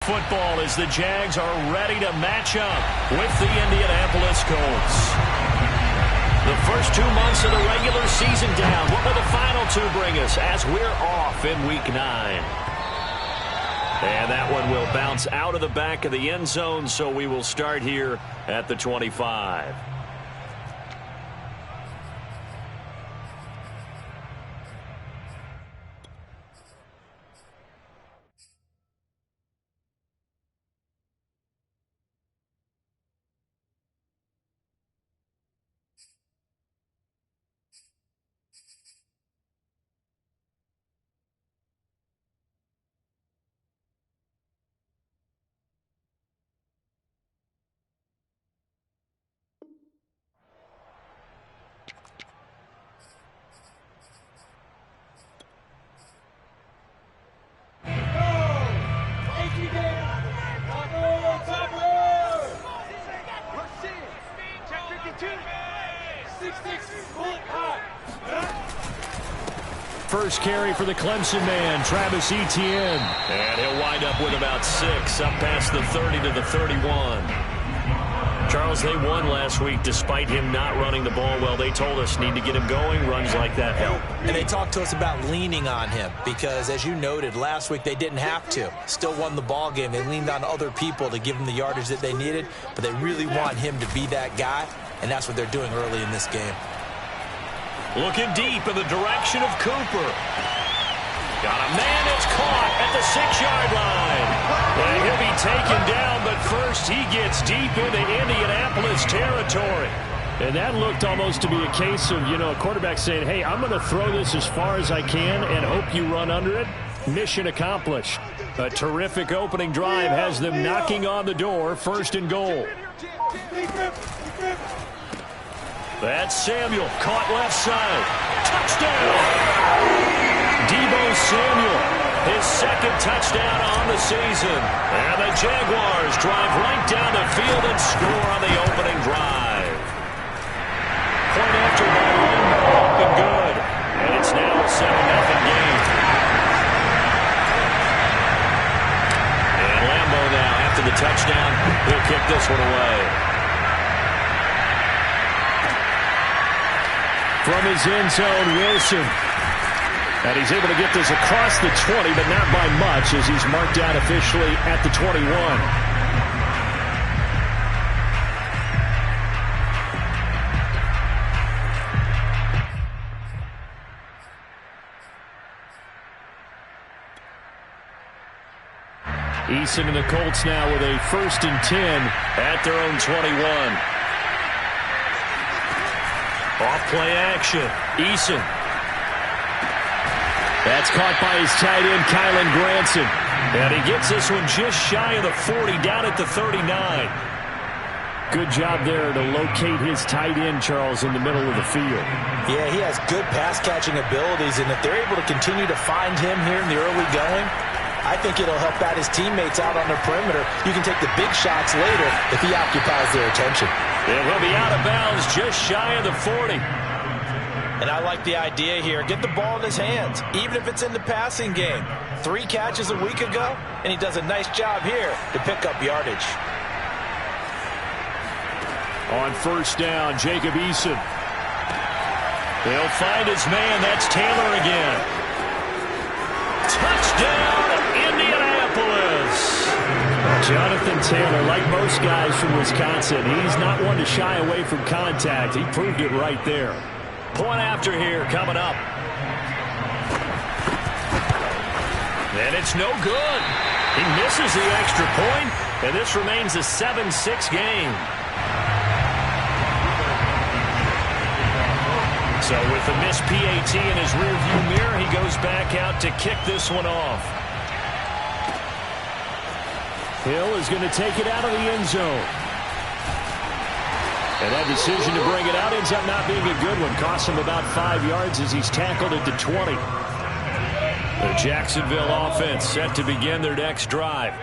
football as the Jags are ready to match up with the Indianapolis Colts. The first 2 months of the regular season down. What will the final two bring us as we're off in Week 9? And that one will bounce out of the back of the end zone, so we will start here at the 25. First carry for the Clemson man, Travis Etienne. And he'll wind up with about 6, up past the 30 to the 31. Charles, they won last week despite him not running the ball well. They told us need to get him going. Runs like that help. And they talked to us about leaning on him because, as you noted, last week they didn't have to. Still won the ball game. They leaned on other people to give them the yardage that they needed, but they really want him to be that guy, and that's what they're doing early in this game. Looking deep in the direction of Cooper. Got a man that's caught at the 6-yard line. And he'll be taken down, but first he gets deep into Indianapolis territory. And that looked almost to be a case of, a quarterback saying, hey, I'm going to throw this as far as I can and hope you run under it. Mission accomplished. A terrific opening drive has them knocking on the door, 1st and goal. That's Samuel, caught left side. Touchdown! Deebo Samuel, his 2nd touchdown on the season. And the Jaguars drive right down the field and score on the opening drive. Point after by Lambo, up and good. And it's now a 7-0 game. And Lambo now, after the touchdown, he'll kick this one away. From his end zone, Wilson. And he's able to get this across the 20, but not by much as he's marked out officially at the 21. Eason and the Colts now with a 1st and 10 at their own 21. Off-play action. Eason. That's caught by his tight end, Kylan Granson. And he gets this one just shy of the 40, down at the 39. Good job there to locate his tight end, Charles, in the middle of the field. Yeah, he has good pass-catching abilities, and if they're able to continue to find him here in the early going, I think it'll help out his teammates out on the perimeter. You can take the big shots later if he occupies their attention. It will be out of bounds just shy of the 40. And I like the idea here. Get the ball in his hands, even if it's in the passing game. 3 catches a week ago, and he does a nice job here to pick up yardage. On 1st down, Jacob Eason. They'll find his man. That's Taylor again. Touchdown, Indianapolis. Jonathan Taylor, like most guys from Wisconsin, he's not one to shy away from contact. He proved it right there. Point after here coming up. And it's no good. He misses the extra point, and this remains a 7-6 game. So with the missed PAT in his rearview mirror, he goes back out to kick this one off. Hill is going to take it out of the end zone. And that decision to bring it out ends up not being a good one. Costs him about 5 yards as he's tackled at the 20. The Jacksonville offense set to begin their next drive.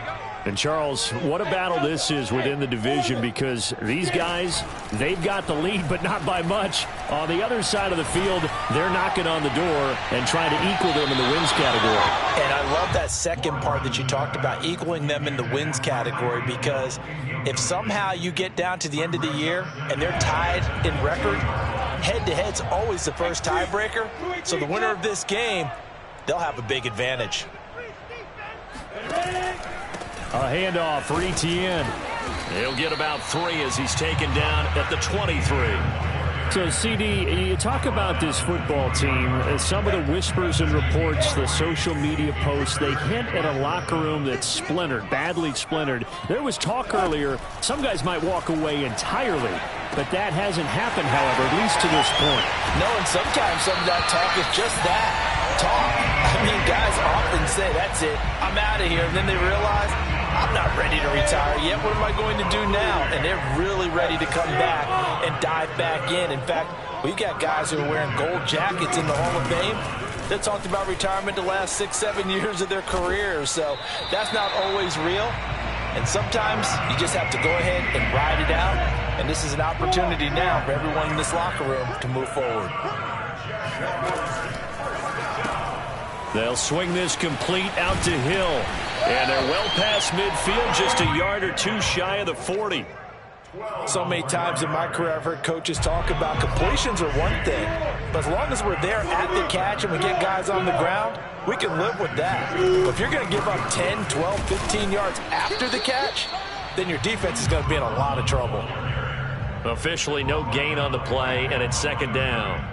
And, Charles, what a battle this is within the division, because these guys, they've got the lead, but not by much. On the other side of the field, they're knocking on the door and trying to equal them in the wins category. And I love that second part that you talked about, equaling them in the wins category, because if somehow you get down to the end of the year and they're tied in record, head-to-head's always the first tiebreaker. So the winner of this game, they'll have a big advantage. A handoff for Etienne. He'll get about 3 as he's taken down at the 23. So, CD, you talk about this football team, some of the whispers and reports, the social media posts, they hint at a locker room that's splintered, badly splintered. There was talk earlier, some guys might walk away entirely, but that hasn't happened, however, at least to this point. No, and sometimes some of that talk is just that, talk. I mean, guys often say, that's it, I'm out of here, and then they realize, I'm not ready to retire yet. What am I going to do now? And they're really ready to come back and dive back in. In fact, we've got guys who are wearing gold jackets in the Hall of Fame that talked about retirement the last 6-7 years of their careers. So that's not always real. And sometimes you just have to go ahead and ride it out. And this is an opportunity now for everyone in this locker room to move forward. They'll swing this complete out to Hill. And they're well past midfield, just a yard or 2 shy of the 40. So many times in my career I've heard coaches talk about completions are one thing, but as long as we're there at the catch and we get guys on the ground, we can live with that. But if you're going to give up 10, 12, 15 yards after the catch, then your defense is going to be in a lot of trouble. Officially no gain on the play, and it's 2nd down.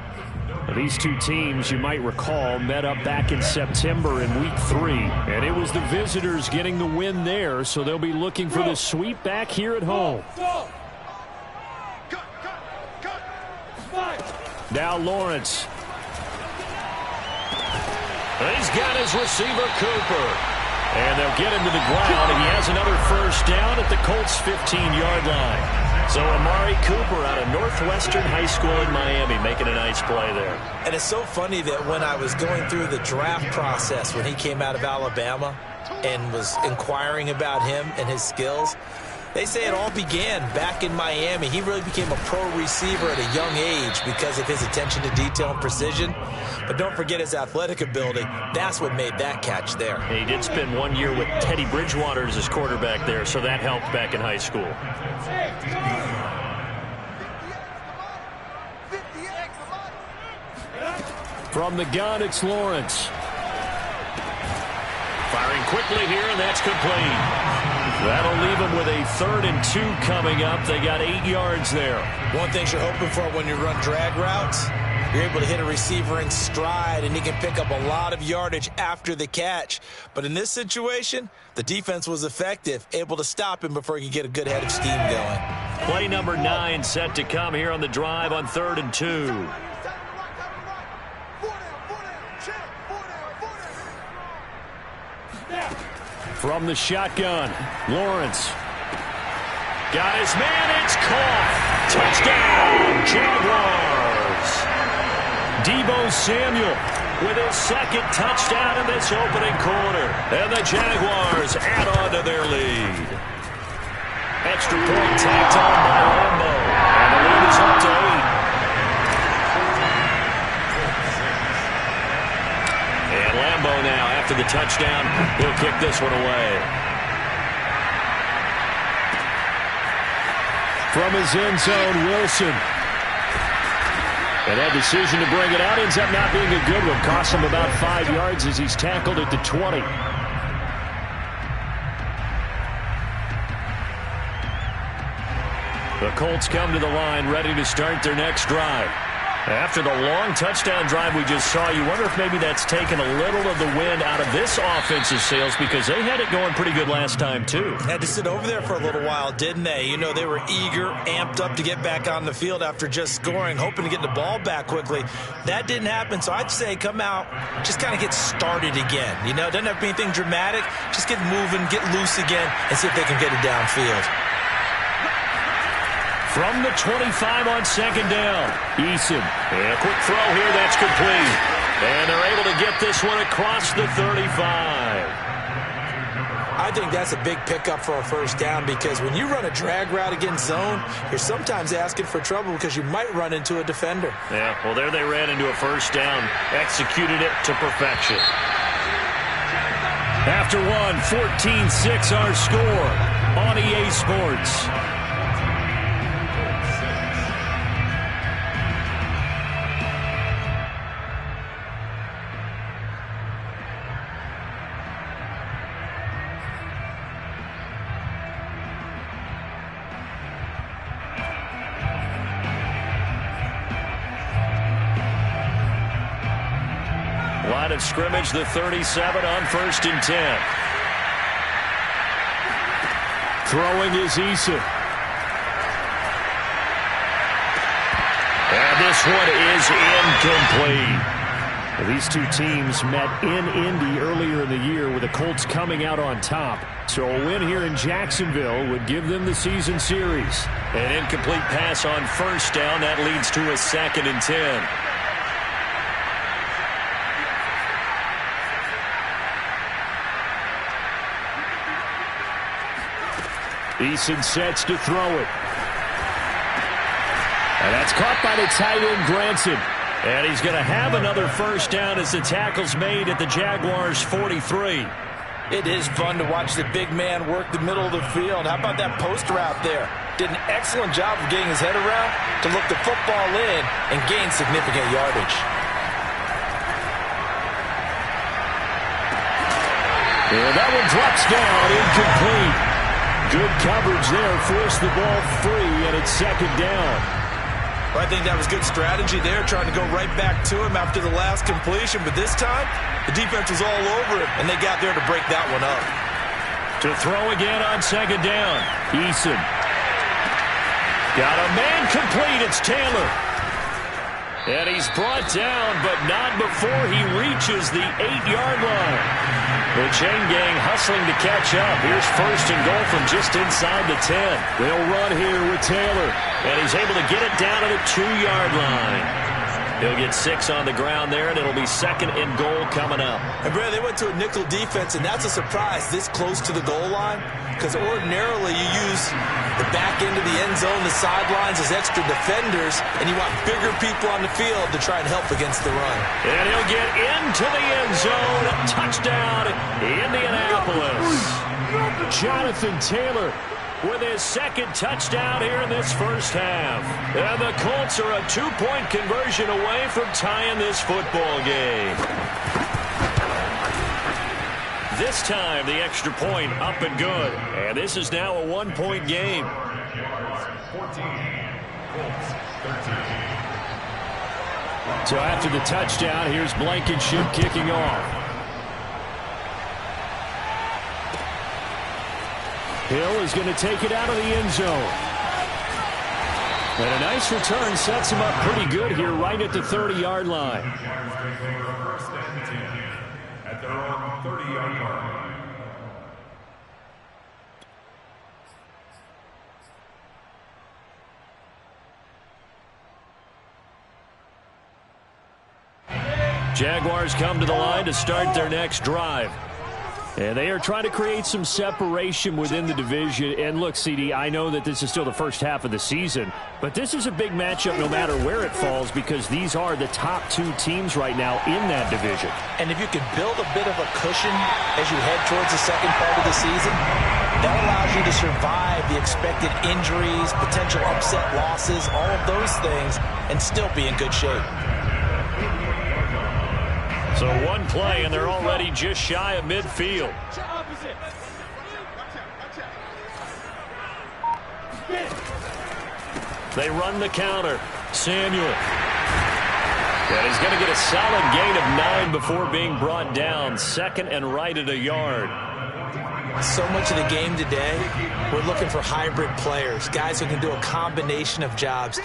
These two teams, you might recall, met up back in September in Week 3. And it was the visitors getting the win there, so they'll be looking for the sweep back here at home. Now Lawrence. He's got his receiver, Cooper. And they'll get him to the ground, and he has another first down at the Colts' 15-yard line. So Amari Cooper out of Northwestern High School in Miami making a nice play there. And it's so funny that when I was going through the draft process when he came out of Alabama and was inquiring about him and his skills, they say it all began back in Miami. He really became a pro receiver at a young age because of his attention to detail and precision. But don't forget his athletic ability. That's what made that catch there. He did spend 1 year with Teddy Bridgewater as his quarterback there, so that helped back in high school. From the gun, it's Lawrence. Firing quickly here, and that's complete. That'll leave them with a 3rd and 2 coming up. They got 8 yards there. One thing you're hoping for when you run drag routes, you're able to hit a receiver in stride, and he can pick up a lot of yardage after the catch. But in this situation, the defense was effective, able to stop him before he could get a good head of steam going. Play number 9 set to come here on the drive on 3rd and 2. From the shotgun, Lawrence. Got his man, it's caught. Touchdown, Jaguars. Deebo Samuel with his 2nd touchdown in this opening quarter. And the Jaguars add on to their lead. Extra point tacked on by Lambo. And the lead is up to 8. And Lambo now, after the touchdown, he'll kick this one away. From his end zone, Wilson. And that decision to bring it out ends up not being a good one. Costs him about 5 yards as he's tackled at the 20. The Colts come to the line ready to start their next drive. After the long touchdown drive we just saw, you wonder if maybe that's taken a little of the wind out of this offensive sails, because they had it going pretty good last time, too. Had to sit over there for a little while, didn't they? You know, they were eager, amped up to get back on the field after just scoring, hoping to get the ball back quickly. That didn't happen, so I'd say come out, just kind of get started again. You know, doesn't have to be anything dramatic. Just get moving, get loose again, and see if they can get it downfield. From the 25 on 2nd down, Eason. And a quick throw here, that's complete. And they're able to get this one across the 35. I think that's a big pickup for a first down because when you run a drag route against zone, you're sometimes asking for trouble because you might run into a defender. Yeah, well, there they ran into a first down, executed it to perfection. After one, 14-6 our score on EA Sports. Line of scrimmage, the 37 on 1st and 10. Throwing is Eason. And this one is incomplete. Well, these two teams met in Indy earlier in the year with the Colts coming out on top. So a win here in Jacksonville would give them the season series. An incomplete pass on 1st down. That leads to a 2nd and 10. Eason sets to throw it. And that's caught by the tight end, Granson. And he's going to have another first down as the tackle's made at the Jaguars' 43. It is fun to watch the big man work the middle of the field. How about that post route there? Did an excellent job of getting his head around to look the football in and gain significant yardage. And that one drops down, incomplete. Good coverage there, forced the ball free, and it's 2nd down. Well, I think that was good strategy there, trying to go right back to him after the last completion. But this time, the defense was all over him, and they got there to break that one up. To throw again on 2nd down. Eason. Got a man complete. It's Taylor. And he's brought down, but not before he reaches the 8-yard line. The chain gang hustling to catch up. Here's 1st and goal from just inside the 10. They'll run here with Taylor. And he's able to get it down to the 2-yard line. He'll get 6 on the ground there, and it'll be 2nd and goal coming up. And, Brad, they went to a nickel defense, and that's a surprise this close to the goal line because ordinarily you use the back end of the end zone, the sidelines as extra defenders, and you want bigger people on the field to try and help against the run. And he'll get into the end zone. Touchdown, Indianapolis. Jonathan Taylor with his 2nd touchdown here in this first half. And the Colts are a 2-point conversion away from tying this football game. This time, the extra point up and good. And this is now a 1-point game. So after the touchdown, here's Blankenship kicking off. Hill is going to take it out of the end zone. And a nice return sets him up pretty good here right at the 30-yard line. At their own 30-yard line. Jaguars come to the line to start their next drive. And they are trying to create some separation within the division. And look, CD, I know that this is still the first half of the season, but this is a big matchup no matter where it falls because these are the top 2 teams right now in that division. And if you can build a bit of a cushion as you head towards the second part of the season, that allows you to survive the expected injuries, potential upset losses, all of those things, and still be in good shape. So one play, and they're already just shy of midfield. They run the counter. Samuel. And he's going to get a solid gain of 9 before being brought down. 2nd and right at a yard. So much of the game today, we're looking for hybrid players, guys who can do a combination of jobs.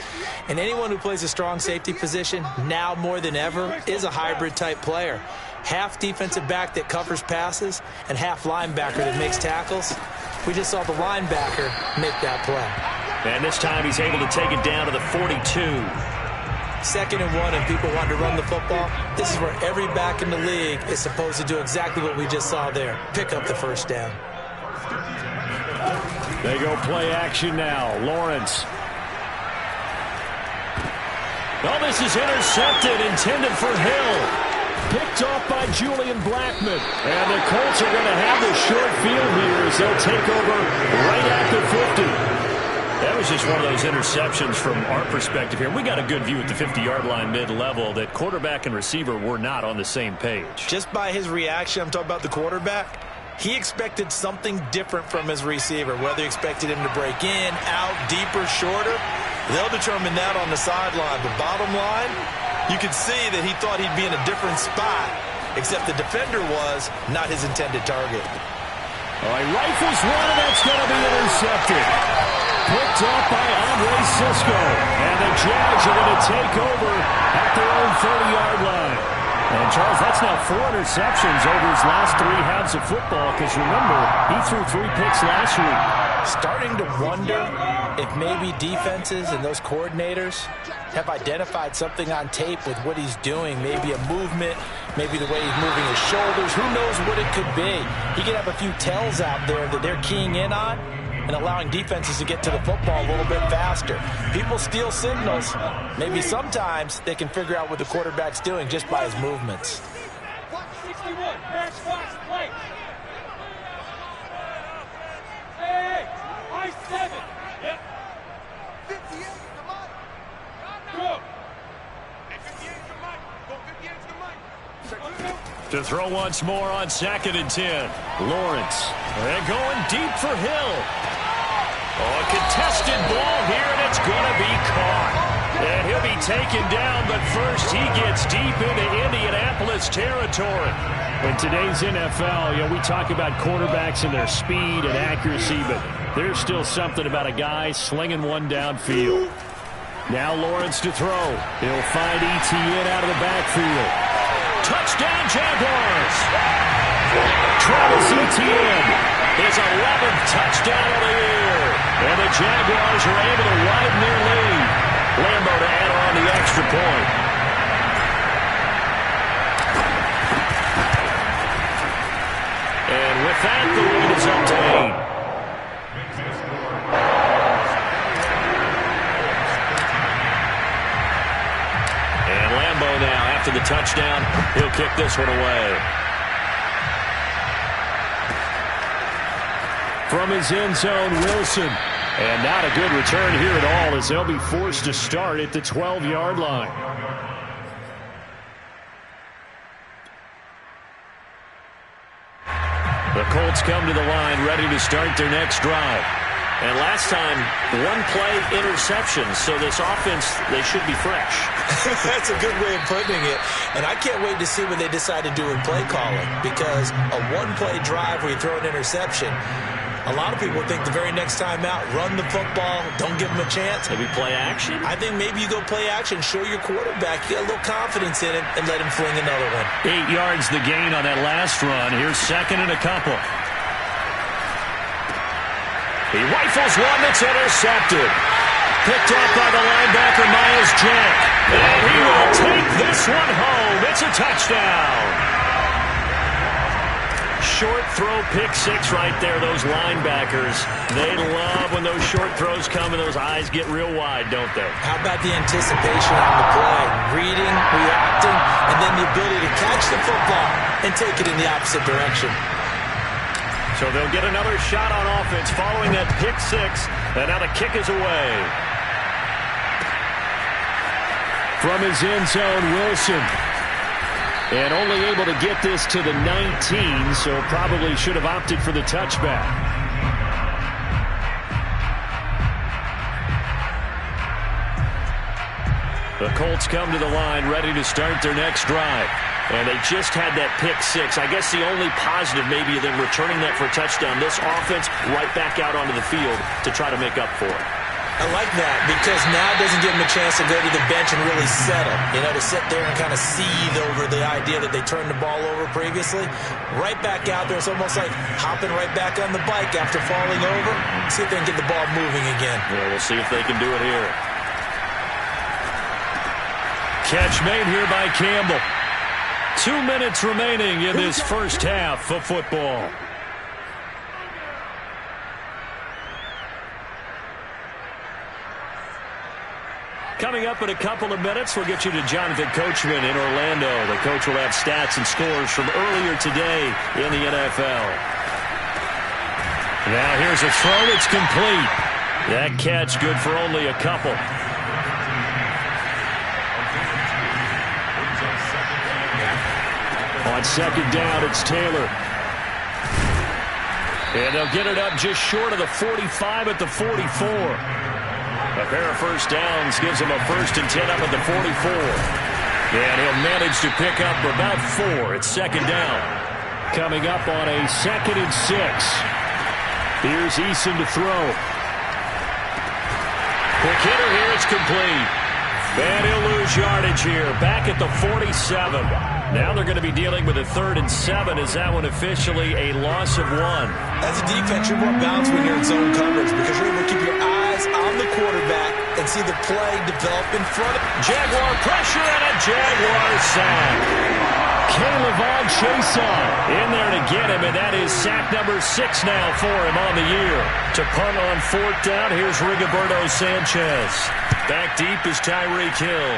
And anyone who plays a strong safety position, now more than ever, is a hybrid-type player. Half defensive back that covers passes and half linebacker that makes tackles. We just saw the linebacker make that play. And this time he's able to take it down to the 42. 2nd and 1 and people want to run the football. This is where every back in the league is supposed to do exactly what we just saw there. Pick up the first down. They go play action now. Lawrence. Oh, this is intercepted, intended for Hill. Picked off by Julian Blackmon. And the Colts are going to have the short field here as they'll take over right at the 50. That was just one of those interceptions from our perspective here. We got a good view at the 50-yard line mid-level that quarterback and receiver were not on the same page. Just by his reaction, I'm talking about the quarterback, he expected something different from his receiver, whether he expected him to break in, out, deeper, shorter. They'll determine that on the sideline. But bottom line, you could see that he thought he'd be in a different spot, except the defender was not his intended target. All right, rifles one, and that's going to be intercepted. Picked up by Andre Cisco. And the Jags are going to take over at their own 30-yard line. And, Charles, that's now 4 interceptions over his last 3 halves of football because, remember, he threw 3 picks last week. Starting to wonder if maybe defenses and those coordinators have identified something on tape with what he's doing. Maybe a movement, maybe the way he's moving his shoulders. Who knows what it could be? He could have a few tells out there that they're keying in on and allowing defenses to get to the football a little bit faster. People steal signals. Maybe sometimes they can figure out what the quarterback's doing just by his movements. To throw once more on 2nd and 10. Lawrence. And going deep for Hill. Oh, a contested ball here, and it's going to be caught. And he'll be taken down, but first he gets deep into Indianapolis territory. In today's NFL, we talk about quarterbacks and their speed and accuracy, but there's still something about a guy slinging one downfield. Now Lawrence to throw. He'll find Etienne out of the backfield. Touchdown, Jaguars! Travis Etienne. His 11th touchdown of the year. And the Jaguars are able to widen their lead. Lambo to add on the extra point. And with that, the lead is up to 8. And Lambo now, after the touchdown, he'll kick this one away. From his end zone, Wilson. And not a good return here at all as they'll be forced to start at the 12-yard line. The Colts come to the line ready to start their next drive. And last time, 1-play interception. So this offense, they should be fresh. That's a good way of putting it. And I can't wait to see what they decide to do with play calling. Because a 1-play drive where you throw an interception, a lot of people think the very next time out, run the football, don't give them a chance. Maybe play action? I think maybe you go play action, show your quarterback, you get a little confidence in it, and let him fling another one. 8 yards the gain on that last run. Here's 2nd and a couple. He rifles one that's intercepted. Picked off by the linebacker, Myles Jack. And he will take this one home. It's a touchdown. Short throw, pick 6 right there. Those linebackers, they love when those short throws come and those eyes get real wide, don't they? How about the anticipation on the play? Reading, reacting, and then the ability to catch the football and take it in the opposite direction. So they'll get another shot on offense following that pick 6, and now the kick is away. From his end zone, Wilson. And only able to get this to the 19, so probably should have opted for the touchback. The Colts come to the line ready to start their next drive. And they just had that pick 6. I guess the only positive maybe of them returning that for a touchdown. This offense right back out onto the field to try to make up for it. I like that because now it doesn't give them a chance to go to the bench and really settle. To sit there and kind of seethe over the idea that they turned the ball over previously. Right back out there. It's almost like hopping right back on the bike after falling over. See if they can get the ball moving again. Yeah, we'll see if they can do it here. Catch made here by Campbell. 2 minutes remaining in this first half of football. Coming up in a couple of minutes, we'll get you to Jonathan Coachman in Orlando. The coach will have stats and scores from earlier today in the NFL. Now here's a throw that's complete. That catch good for only a couple. On second down, it's Taylor. And they'll get it up just short of the 45 at the 44. A pair of first downs gives him a 1st and 10 up at the 44. And he'll manage to pick up about 4 at second down. Coming up on a 2nd and 6. Here's Eason to throw. Quick hitter here, it's complete. And he'll lose yardage here, back at the 47. Now they're going to be dealing with a 3rd and 7. Is that one officially a loss of 1? As a defense, you're more balanced when you're in zone coverage because you're able to keep your eyes on the quarterback and see the play develop in front of him. Jaguar pressure and a Jaguar sack. Caleb Chason in there to get him, and that is sack number 6 now for him on the year. To punt on 4th down, here's Rigoberto Sanchez. Back deep is Tyreek Hill.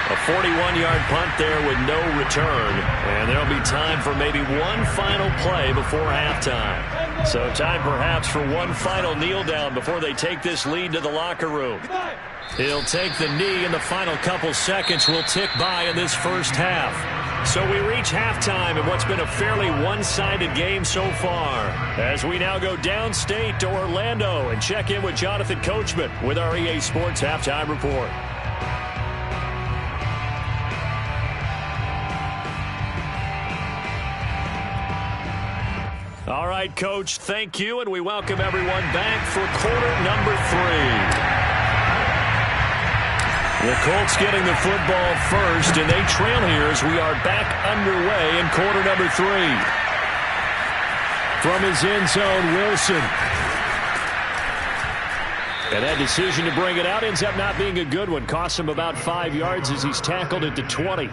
A 41-yard punt there with no return. And there'll be time for maybe one final play before halftime. So time perhaps for one final kneel down before they take this lead to the locker room. He'll take the knee, and the final couple seconds will tick by in this first half. So we reach halftime in what's been a fairly one-sided game so far. As we now go downstate to Orlando and check in with Jonathan Coachman with our EA Sports Halftime Report. All right, Coach, thank you, and we welcome everyone back for quarter number 3. The Colts getting the football first, and they trail here as we are back underway in quarter number 3. From his end zone, Wilson. And that decision to bring it out ends up not being a good one. Costs him about 5 yards as he's tackled at the 20.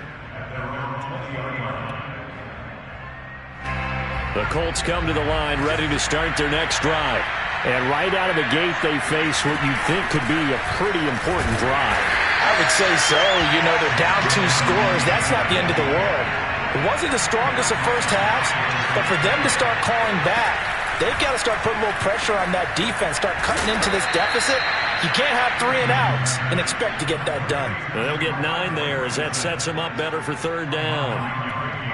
The Colts come to the line ready to start their next drive. And right out of the gate, they face what you'd think could be a pretty important drive. I would say so. You know, they're down 2 scores. That's not the end of the world. It wasn't the strongest of first halves, but for them to start calling back, they've got to start putting a little pressure on that defense, start cutting into this deficit. You can't have 3 and outs and expect to get that done. They'll get 9 there as that sets them up better for 3rd down.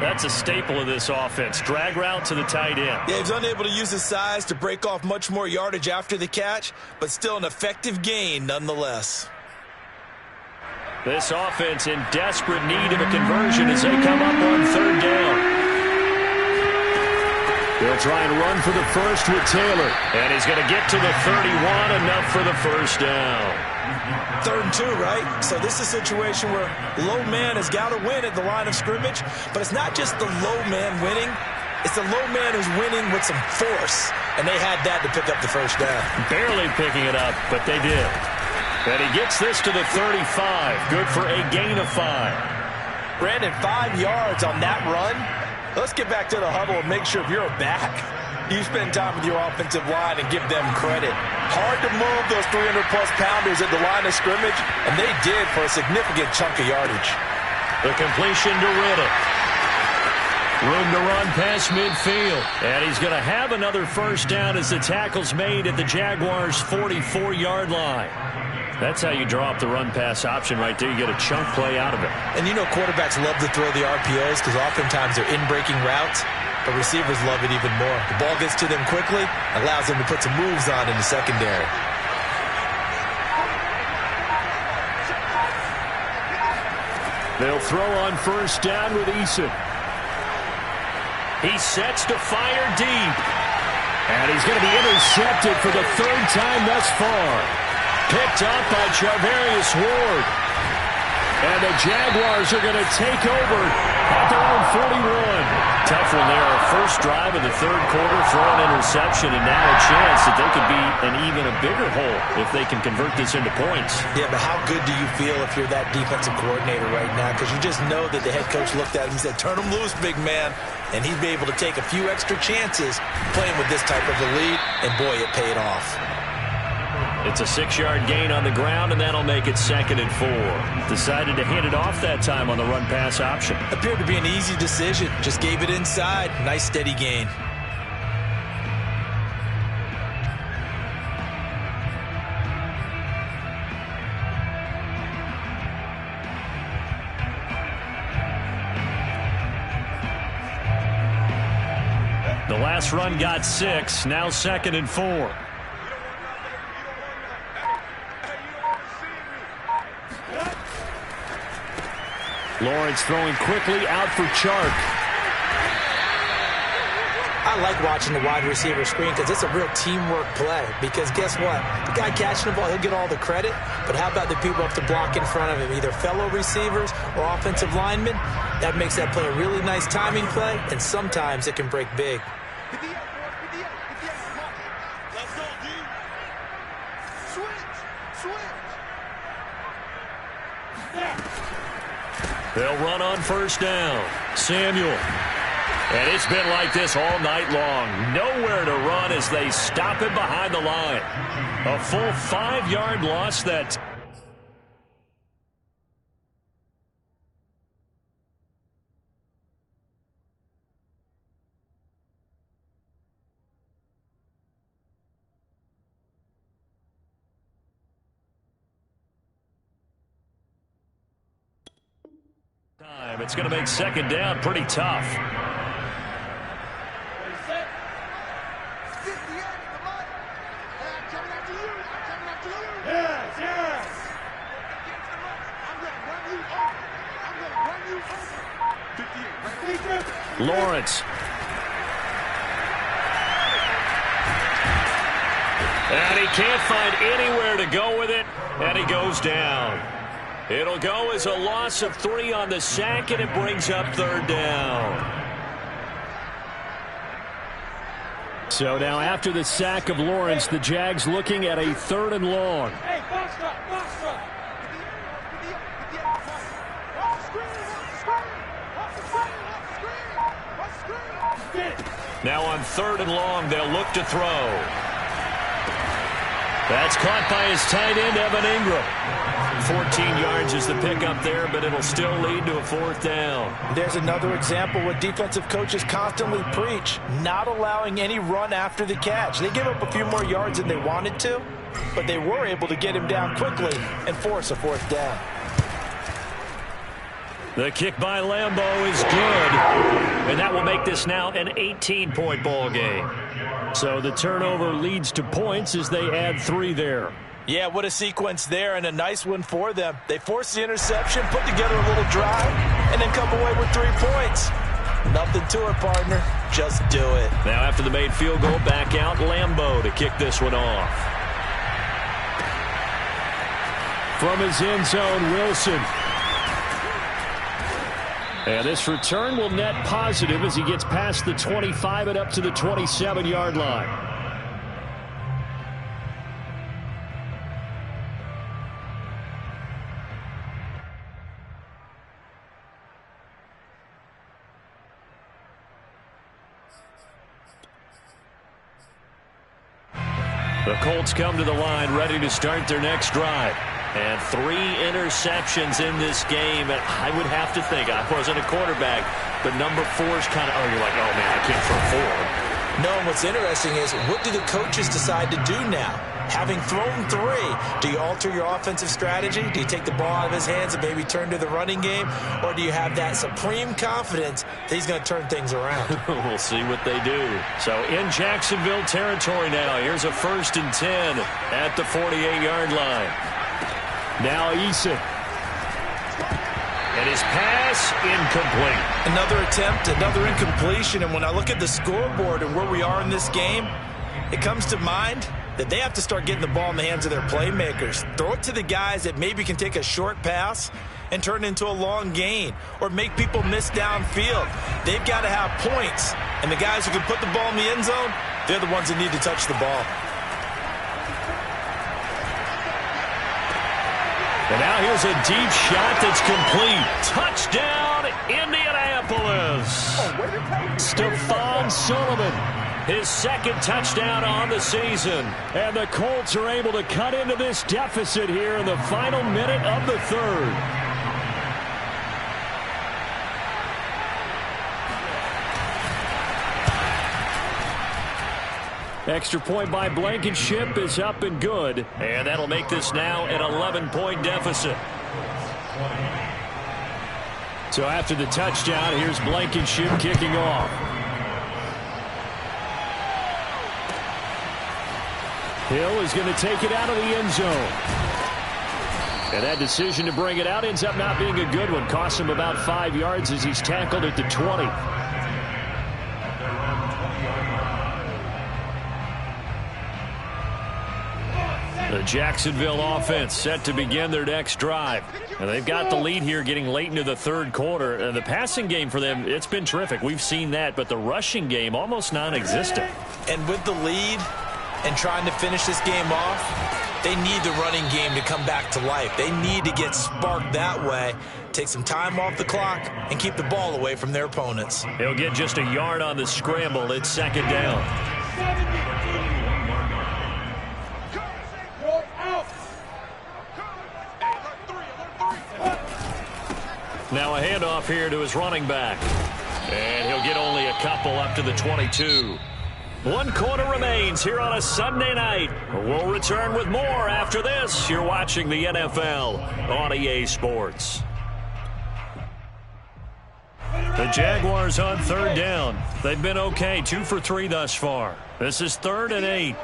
That's a staple of this offense. Drag route to the tight end. Yeah, he's unable to use his size to break off much more yardage after the catch, but still an effective gain nonetheless. This offense in desperate need of a conversion as they come up on 3rd down. They'll try and run for the first with Taylor. And he's going to get to the 31, enough for the first down. 3rd and 2, right? So this is a situation where low man has got to win at the line of scrimmage, but it's not just the low man winning. It's the low man who's winning with some force, and they had that to pick up the first down. Barely picking it up, but they did. And he gets this to the 35. Good for a gain of 5. Brandon, 5 yards on that run. Let's get back to the huddle and make sure if you're a back, you spend time with your offensive line and give them credit. Hard to move those 300-plus pounders at the line of scrimmage, and they did for a significant chunk of yardage. The completion to Riddick. Room to run past midfield. And he's going to have another first down as the tackle's made at the Jaguars' 44-yard line. That's how you draw up the run-pass option right there. You get a chunk play out of it. And you know quarterbacks love to throw the RPOs because oftentimes they're in-breaking routes. But receivers love it even more. The ball gets to them quickly, allows them to put some moves on in the secondary. They'll throw on first down with Eason. He sets to fire deep. And he's going to be intercepted for the 3rd time thus far. Picked up by Charvarius Ward. And the Jaguars are going to take over at their own 41. Tough one there. First drive of the 3rd quarter, throw an interception, and now a chance that they could be an even a bigger hole if they can convert this into points. Yeah, but how good do you feel if you're that defensive coordinator right now? Because you just know that the head coach looked at him and said, turn him loose, big man. And he'd be able to take a few extra chances playing with this type of a lead, and boy, it paid off. It's a 6-yard gain on the ground, and that'll make it 2nd and 4. Decided to hand it off that time on the run-pass option. Appeared to be an easy decision. Just gave it inside. Nice steady gain. The last run got 6. Now 2nd and 4. Lawrence throwing quickly out for Chark. I like watching the wide receiver screen because it's a real teamwork play. Because guess what? The guy catching the ball, he'll get all the credit. But how about the people up to block in front of him? Either fellow receivers or offensive linemen. That makes that play a really nice timing play. And sometimes it can break big. They'll run on 1st down. Samuel. And it's been like this all night long. Nowhere to run as they stop him behind the line. A full 5-yard loss that... It's going to make 2nd down pretty tough. Lawrence. And he can't find anywhere to go with it, and he goes down. It'll go as a loss of 3 on the sack, and it brings up 3rd down. So now after the sack of Lawrence, the Jags looking at a 3rd and long. Now on 3rd and long, they'll look to throw. That's caught by his tight end, Evan Ingram. 14 yards is the pickup there, but it'll still lead to a 4th down. There's another example what defensive coaches constantly preach, not allowing any run after the catch. They give up a few more yards than they wanted to, but they were able to get him down quickly and force a 4th down. The kick by Lambeau is good, and that will make this now an 18-point ball game. So the turnover leads to points as they add 3 there. Yeah, what a sequence there, and a nice one for them. They forced the interception, put together a little drive, and then come away with 3 points. Nothing to it, partner. Just do it. Now after the made field goal, back out Lambeau to kick this one off. From his end zone, Wilson. And this return will net positive as he gets past the 25 and up to the 27-yard line. The Colts come to the line ready to start their next drive. And 3 interceptions in this game. And I would have to think, I wasn't a quarterback, but number 4 is kind of, you're like, oh, man, I can't throw 4. No, and what's interesting is, what do the coaches decide to do now? Having thrown 3, do you alter your offensive strategy? Do you take the ball out of his hands and maybe turn to the running game? Or do you have that supreme confidence that he's going to turn things around? We'll see what they do. So in Jacksonville territory now, here's a 1st and 10 at the 48-yard line. Now Eason. And his pass incomplete. Another attempt, another incompletion. And when I look at the scoreboard and where we are in this game, it comes to mind that they have to start getting the ball in the hands of their playmakers. Throw it to the guys that maybe can take a short pass and turn it into a long gain or make people miss downfield. They've got to have points. And the guys who can put the ball in the end zone, they're the ones that need to touch the ball. And now here's a deep shot that's complete. Touchdown, Indianapolis. Stephon Sullivan his second touchdown on the season. And the Colts are able to cut into this deficit here in the final minute of the third. Extra point by Blankenship is up and good. And that'll make this now an 11-point deficit. So after the touchdown, here's Blankenship kicking off. Hill is going to take it out of the end zone. And that decision to bring it out ends up not being a good one. Costs him about 5 yards as he's tackled at the 20. The Jacksonville offense set to begin their next drive. And they've got the lead here getting late into the third quarter. The passing game for them, it's been terrific. We've seen that, but the rushing game almost non-existent. And with the lead and trying to finish this game off, they need the running game to come back to life. They need to get sparked that way, take some time off the clock, and keep the ball away from their opponents. He'll get just a yard on the scramble. It's second down. Now a handoff here to his running back. And he'll get only a couple up to the 22. 1 quarter remains here on a Sunday night. We'll return with more after this. You're watching the NFL on EA Sports. The Jaguars on third down. They've been okay, 2 for 3 thus far. This is 3rd and 8.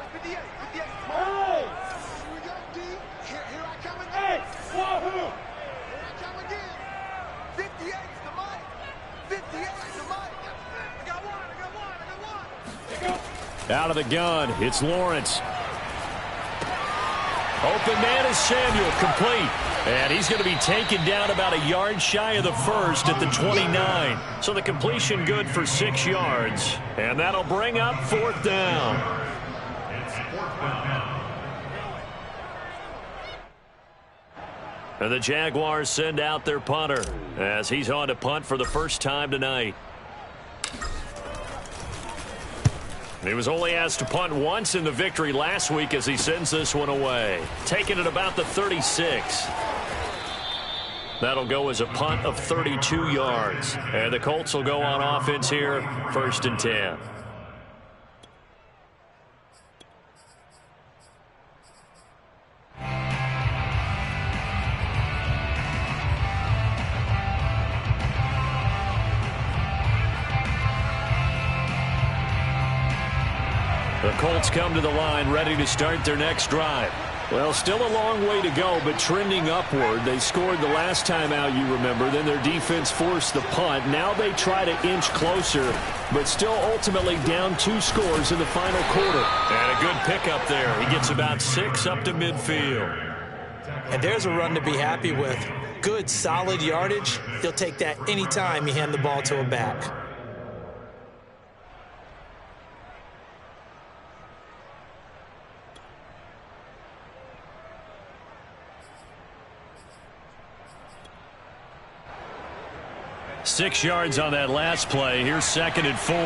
Out of the gun, it's Lawrence. Open man is Samuel, complete. And he's going to be taken down about a yard shy of the first at the 29. So the completion good for 6 yards. And that'll bring up 4th down. And the Jaguars send out their punter as he's on to punt for the first time tonight. He was only asked to punt once in the victory last week as he sends this one away. Taking it about the 36. That'll go as a punt of 32 yards. And the Colts will go on offense here, 1st and 10. The Colts come to the line ready to start their next drive. Well, still a long way to go, but trending upward. They scored the last time out, you remember. Then their defense forced the punt. Now they try to inch closer, but still ultimately down 2 scores in the final quarter. And a good pickup there. He gets about 6 up to midfield. And there's a run to be happy with. Good, solid yardage. He'll take that anytime you hand the ball to a back. Six yards on that last play. Here's 2nd and 4.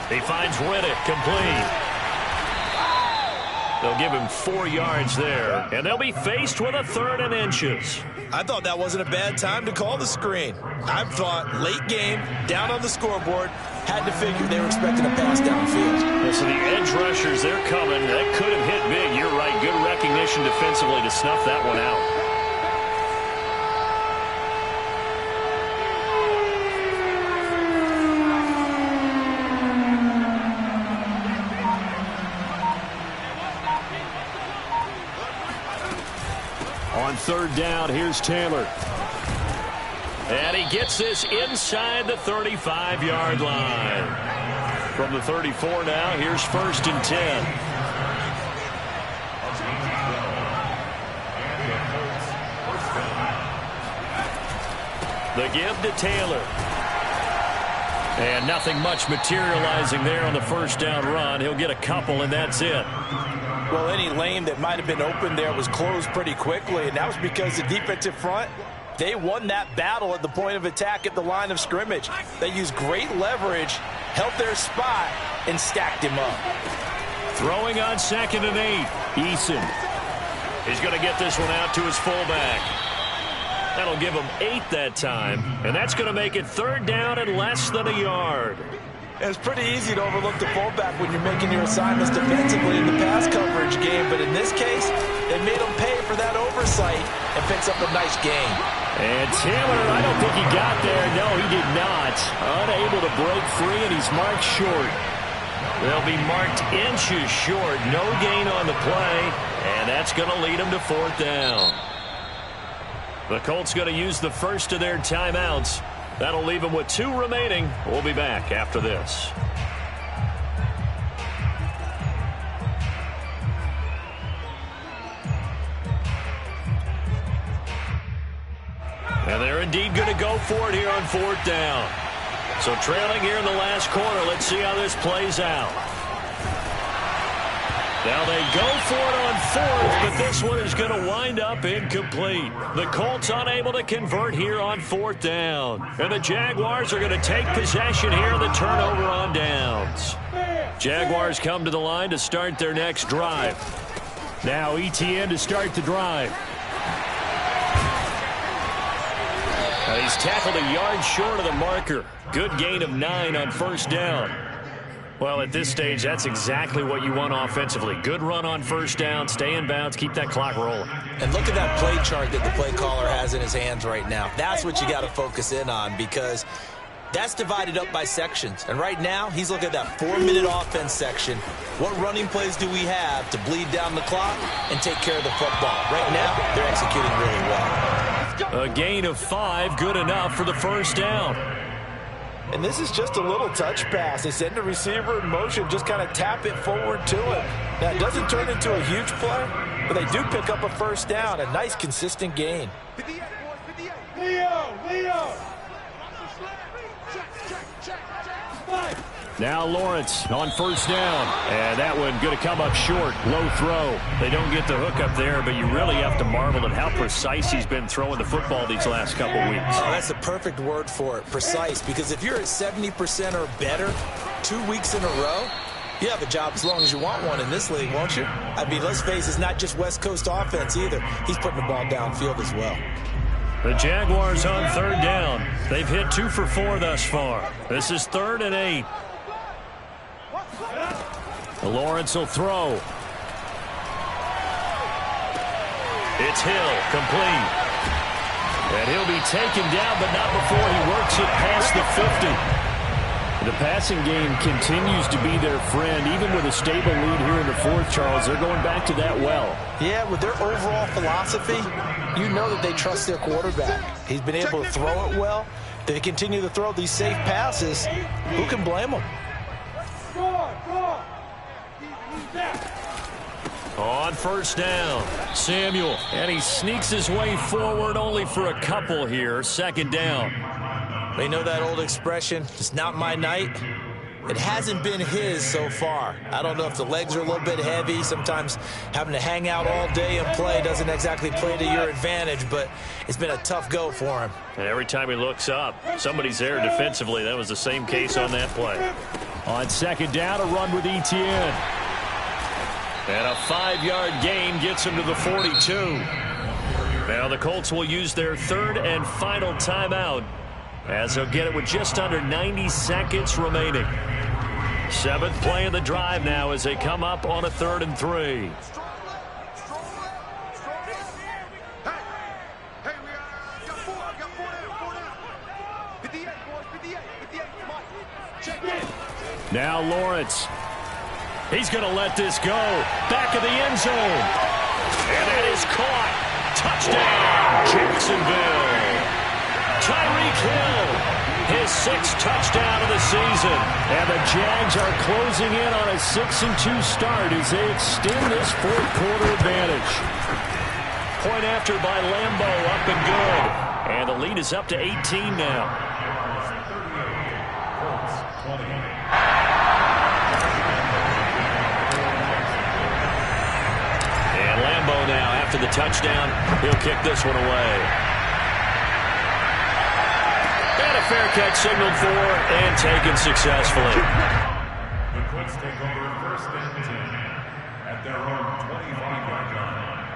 He finds Riddick, complete. They'll give him 4 yards there, and they'll be faced with a 3rd and inches. I thought that wasn't a bad time to call the screen. I thought late game, down on the scoreboard, had to figure they were expecting a pass downfield. Yeah, so the edge rushers, they're coming. That could have hit big. You're right. Good recognition defensively to snuff that one out. On 3rd down, here's Taylor. And he gets this inside the 35-yard line. From the 34 now, here's 1st and 10. The give to Taylor. And nothing much materializing there on the 1st down run. He'll get a couple, and that's it. Well, any lane that might have been open there was closed pretty quickly, and that was because the defensive front They won that battle at the point of attack at the line of scrimmage. They used great leverage, held their spot, and stacked him up. Throwing on 2nd and 8. Eason. He's going to get this one out to his fullback. That'll give him 8 that time, and that's going to make it 3rd down and less than a yard. It's pretty easy to overlook the fullback when you're making your assignments defensively in the pass coverage game, but in this case, they made him pay for that oversight and picks up a nice gain. And Taylor, I don't think he got there. No, he did not. Unable to break free, and he's marked short. They'll be marked inches short. No gain on the play, and that's going to lead them to 4th down. The Colts going to use the first of their timeouts. That'll leave them with 2 remaining. We'll be back after this. And they're indeed going to go for it here on 4th down. So trailing here in the last quarter. Let's see how this plays out. Now they go for it on 4th, but this one is going to wind up incomplete. The Colts unable to convert here on 4th down. And the Jaguars are going to take possession here in the turnover on downs. Jaguars come to the line to start their next drive. Now ETN to start the drive. Now he's tackled a yard short of the marker. Good gain of 9 on 1st down. Well, at this stage, that's exactly what you want offensively. Good run on 1st down, stay in bounds, keep that clock rolling. And look at that play chart that the play caller has in his hands right now. That's what you got to focus in on, because that's divided up by sections. And right now, he's looking at that 4-minute offense section. What running plays do we have to bleed down the clock and take care of the football? Right now, they're executing really well. A gain of 5, good enough for the 1st down. And this is just a little touch pass. They send the receiver in motion, just kind of tap it forward to him. Now, it doesn't turn into a huge play, but they do pick up a 1st down, a nice, consistent gain. Leo! Now Lawrence on 1st down. And that one going to come up short. Low throw. They don't get the hook up there, but you really have to marvel at how precise he's been throwing the football these last couple weeks. Oh, that's the perfect word for it, precise, because if you're at 70% or better 2 weeks in a row, you have a job as long as you want one in this league, won't you? I mean, let's face it, it's not just West Coast offense either. He's putting the ball downfield as well. The Jaguars on 3rd down. They've hit 2 for 4 thus far. This is 3rd and 8. Lawrence will throw. It's Hill, complete. And he'll be taken down, but not before he works it past the 50. The passing game continues to be their friend. Even with a stable lead here in the 4th, Charles, they're going back to that well. Yeah, with their overall philosophy, you know that they trust their quarterback. He's been able to throw it well. They continue to throw these safe passes. Who can blame them? On 1st down, Samuel, and he sneaks his way forward only for a couple here. 2nd down. They know that old expression, it's not my night. It hasn't been his so far. I don't know if the legs are a little bit heavy. Sometimes having to hang out all day and play doesn't exactly play to your advantage, but it's been a tough go for him. And every time he looks up, somebody's there defensively. That was the same case on that play. On 2nd down, a run with ETN. And a 5-yard gain gets him to the 42. Now the Colts will use their 3rd and final timeout, as they'll get it with just under 90 seconds remaining. 7th play of the drive now as they come up on a 3rd and 3. Now Lawrence. He's going to let this go. Back of the end zone. And that is caught. Touchdown, Jacksonville. Tyreek Hill, his 6th touchdown of the season. And the Jags are closing in on a 6-2 start as they extend this 4th quarter advantage. Point after by Lambo, up and good. And the lead is up to 18 now. And Lambo now, after the touchdown, he'll kick this one away. fair catch signaled for and taken successfully. The Colts take over first and 10 at their own 25-yard line.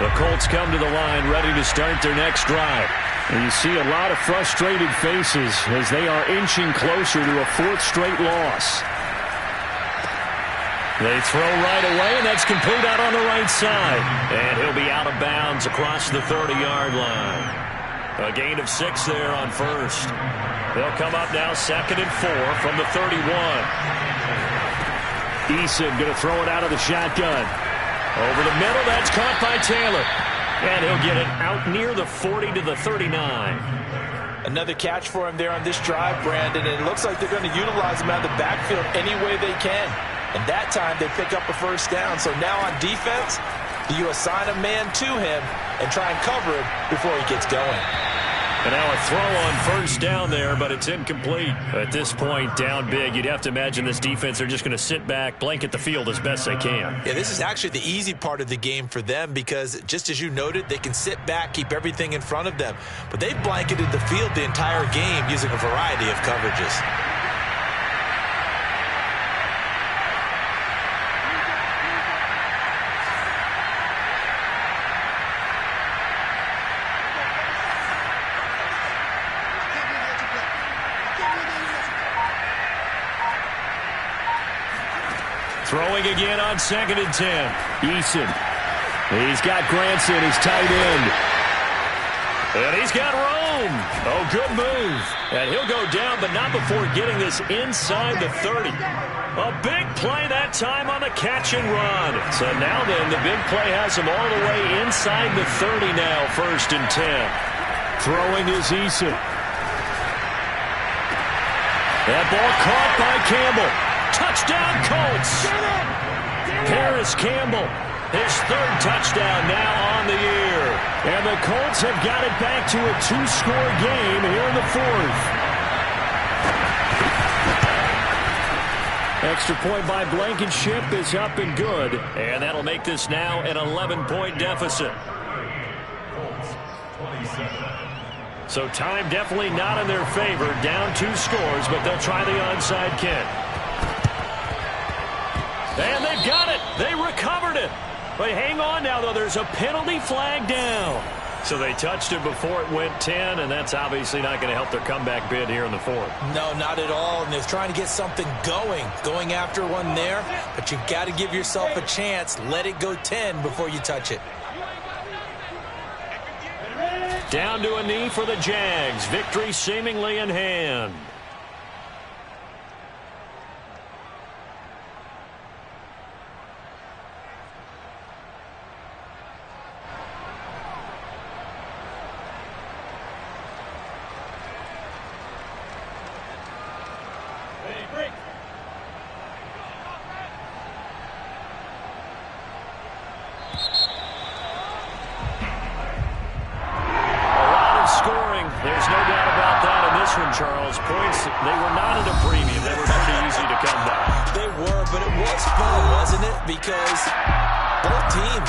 The Colts come to the line ready to start their next drive. And you see a lot of frustrated faces as they are inching closer to a fourth straight loss. They throw right away, and that's complete out on the right side. And he'll be out of bounds across the 30-yard line. A gain of 6 there on first. They'll come up now 2nd and 4 from the 31. Eason going to throw it out of the shotgun. Over the middle, that's caught by Taylor. And he'll get it out near the 40 to the 39. Another catch for him there on this drive, Brandon, and it looks like they're going to utilize him out of the backfield any way they can. And that time they pick up a first down. So now on defense, do you assign a man to him and try and cover him before he gets going? And now a throw on first down there, but it's incomplete. At this point, down big, you'd have to imagine this defense are just going to sit back, blanket the field as best they can. Yeah, this is actually the easy part of the game for them because, just as you noted, they can sit back, keep everything in front of them. But they've blanketed the field the entire game using a variety of coverages. Throwing again on 2nd and 10. Eason. He's got Granson, his tight end. And he's got Rome. Oh, good move. And he'll go down, but not before getting this inside the 30. A big play that time on the catch and run. So now then, the big play has him all the way inside the 30 now, 1st and 10. Throwing is Eason. That ball caught by Campbell. Touchdown, Colts. Paris Campbell, his 3rd touchdown now on the year. And the Colts have got it back to a 2-score game here in the 4th. Extra point by Blankenship is up and good. And that'll make this now an 11-point deficit. So time definitely not in their favor. Down 2 scores, but they'll try the onside kick. And they've got it. They recovered it. But hang on now, though. There's a penalty flag down. So they touched it before it went 10, and that's obviously not going to help their comeback bid here in the 4th. No, not at all. And they're trying to get something going after one there. But you've got to give yourself a chance. Let it go 10 before you touch it. Down to a knee for the Jags. Victory seemingly in hand. Charles, points, they were not at a premium. They were pretty easy to come by. They were, but it was fun, wasn't it? Because both teams